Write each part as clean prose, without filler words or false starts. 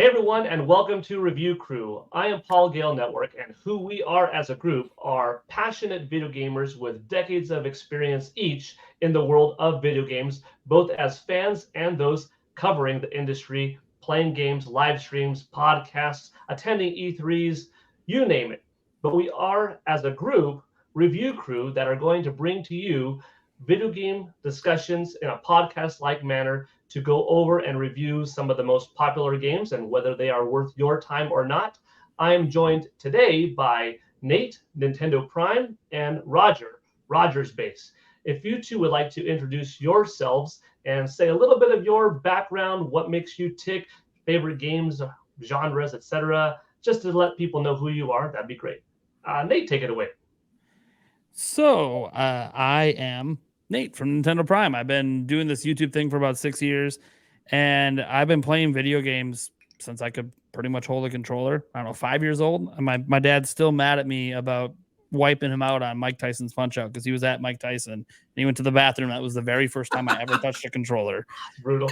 Hey everyone, and welcome to Review Crew. I am Paul Gale Network, and who we are as a group are passionate video gamers with decades of experience each in the world of video games, both as fans and those covering the industry, playing games, live streams, podcasts, attending E3s, you name it. But we are, as a group, Review Crew that are going to bring to you video game discussions in a podcast-like manner to go over and review some of the most popular games and whether they are worth your time or not. I am joined today by Nate, Nintendo Prime, and Roger, RogersBase. If you two would like to introduce yourselves and say a little bit of your background, what makes you tick, favorite games, genres, etc., just to let people know who you are, that'd be great. Nate, take it away. So I am Nate from Nintendo Prime. I've been doing this YouTube thing for about 6 years, and I've been playing video games since I could pretty much hold a controller. I don't know, 5 years old. My dad's still mad at me about wiping him out on Mike Tyson's Punch-Out because he was at Mike Tyson and he went to the bathroom. That was the very first time I ever touched a controller. Brutal.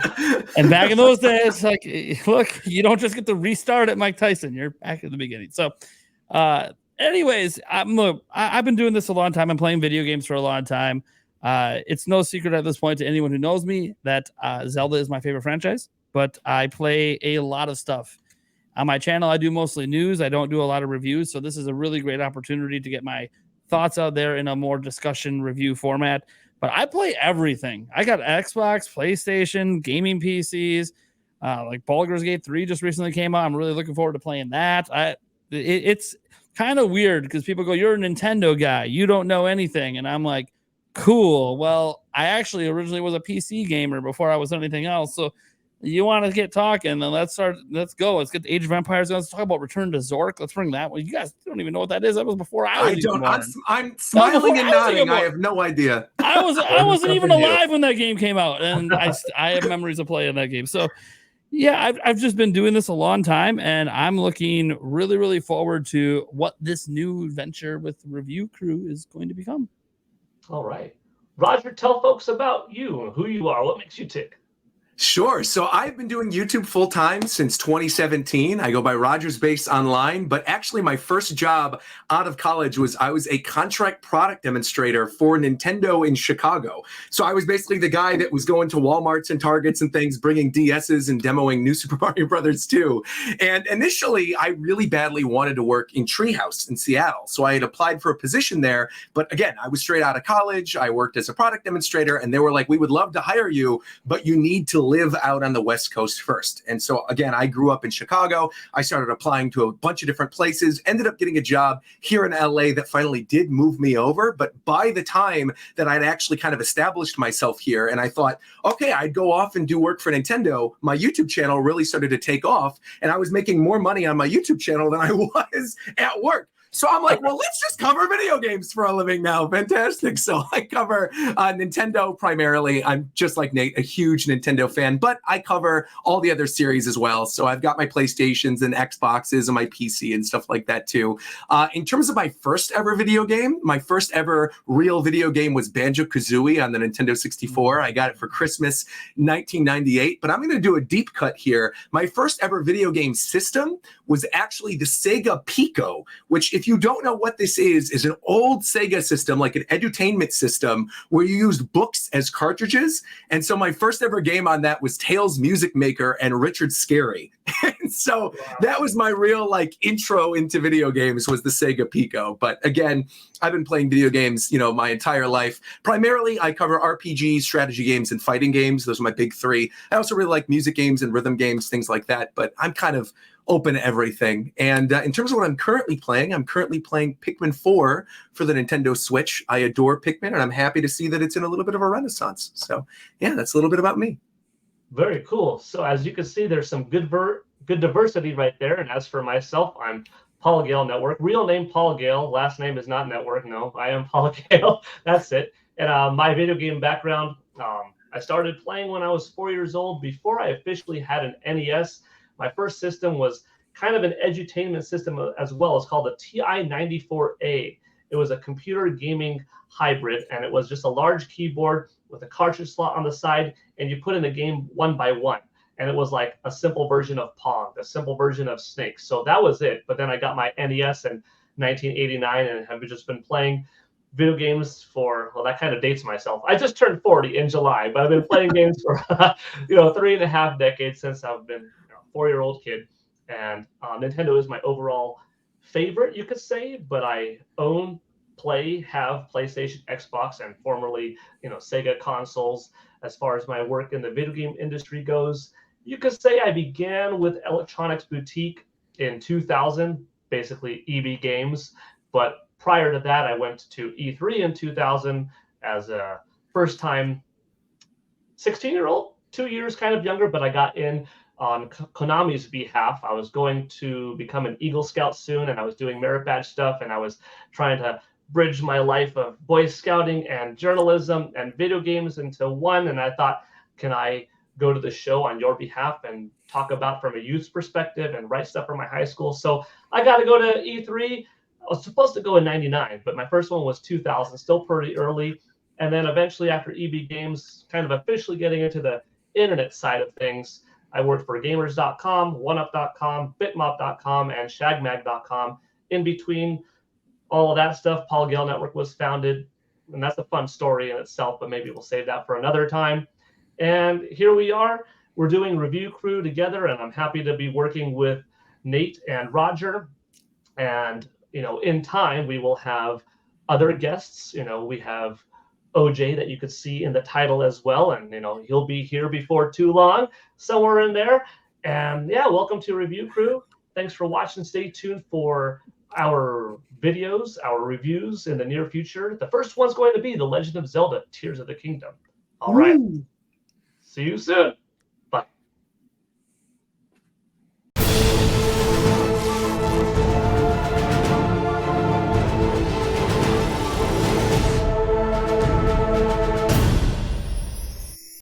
And back in those days, like, look, you don't just get to restart at Mike Tyson. You're back at the beginning. So, anyways, I've been doing this a long time. I'm playing video games for a long time. It's no secret at this point to anyone who knows me that Zelda is my favorite franchise, but I play a lot of stuff. On my channel, I do mostly news. I don't do a lot of reviews, so this is a really great opportunity to get my thoughts out there in a more discussion review format. But I play everything. I got Xbox, PlayStation, gaming PCs, like Baldur's Gate 3 just recently came out. I'm really looking forward to playing that. It's kind of weird because people go, "You're a Nintendo guy. You don't know anything." And I'm like, cool. Well, I actually originally was a PC gamer before I was anything else. So you want to get talking, then let's go. Let's get the Age of Empires. Let's talk about Return to Zork. Let's bring that one. You guys don't even know what that is. That was before I was born. I'm smiling and nodding. I have no idea. I wasn't even alive when that game came out, and I have memories of playing that game. So yeah, I've just been doing this a long time, and I'm looking really, really forward to what this new venture with Review Crew is going to become. All right. Roger, tell folks about you, who you are, what makes you tick. Sure. So I've been doing YouTube full time since 2017. I go by RogersBase online, but actually my first job out of college was I was a contract product demonstrator for Nintendo in Chicago. So I was basically the guy that was going to Walmarts and Targets and things, bringing DSs and demoing New Super Mario Brothers 2. And initially, I really badly wanted to work in Treehouse in Seattle. So I had applied for a position there. But again, I was straight out of college. I worked as a product demonstrator, and they were like, "We would love to hire you, but you need to live out on the West Coast first." And so again, I grew up in Chicago. I started applying to a bunch of different places, ended up getting a job here in LA that finally did move me over. But by the time that I'd actually kind of established myself here, and I thought, okay, I'd go off and do work for Nintendo, my YouTube channel really started to take off, and I was making more money on my YouTube channel than I was at work. So I'm like, well, let's just cover video games for a living now. Fantastic. So I cover Nintendo primarily. I'm just like Nate, a huge Nintendo fan, but I cover all the other series as well. So I've got my PlayStations and Xboxes and my PC and stuff like that too. In terms of my first ever video game, my first ever real video game was Banjo-Kazooie on the Nintendo 64. I got it for Christmas 1998, but I'm going to do a deep cut here. My first ever video game system was actually the Sega Pico, which, if you don't know what this is an old Sega system, like an edutainment system, where you used books as cartridges. And so my first ever game on that was Tails Music Maker and Richard Scarry. And so that was my real like intro into video games, was the Sega Pico. But again, I've been playing video games, my entire life. Primarily, I cover RPGs, strategy games, and fighting games. Those are my big three. I also really like music games and rhythm games, things like that. But I'm kind of open to everything. And in terms of what I'm currently playing Pikmin 4 for the Nintendo Switch. I adore Pikmin, and I'm happy to see that it's in a little bit of a renaissance. So yeah, that's a little bit about me. Very cool. So as you can see, there's some good diversity right there. And as for myself, I'm Paul Gale Network. Real name Paul Gale. Last name is not Network. No, I am Paul Gale. That's it. And my video game background, I started playing when I was 4 years old. Before I officially had an NES, my first system was kind of an edutainment system as well. It's called the TI-94A. It was a computer gaming hybrid, and it was just a large keyboard with a cartridge slot on the side, and you put in the game one by one. and it was like a simple version of Pong, a simple version of Snake. So that was it. But then I got my NES in 1989 and have just been playing video games for, well, that kind of dates myself. I just turned 40 in July, but I've been playing games for 3.5 decades since I've been a 4-year-old kid. And Nintendo is my overall favorite, you could say, but I have PlayStation, Xbox, and formerly Sega consoles. As far as my work in the video game industry goes, you could say I began with Electronics Boutique in 2000, basically EB Games, but prior to that, I went to E3 in 2000 as a first-time 16-year-old, 2 years kind of younger, but I got in on Konami's behalf. I was going to become an Eagle Scout soon, and I was doing merit badge stuff, and I was trying to bridge my life of Boy Scouting and journalism and video games into one. And I thought, can I go to the show on your behalf and talk about from a youth's perspective and write stuff for my high school? So I got to go to E3. I was supposed to go in 99, but my first one was 2000, still pretty early. And then eventually after EB Games, kind of officially getting into the internet side of things, I worked for gamers.com, oneup.com, bitmob.com, and shagmag.com. In between all of that stuff, Paul Gale Network was founded, and that's a fun story in itself, but maybe we'll save that for another time. And here we are. We're doing Review Crew together, and I'm happy to be working with Nate and Roger. And in time, we will have other guests. We have OJ that you could see in the title as well, and he'll be here before too long, somewhere in there. And yeah, welcome to Review Crew. Thanks for watching. Stay tuned for our videos, our reviews in the near future. The first one's going to be The Legend of Zelda: Tears of the Kingdom. All right. See you soon.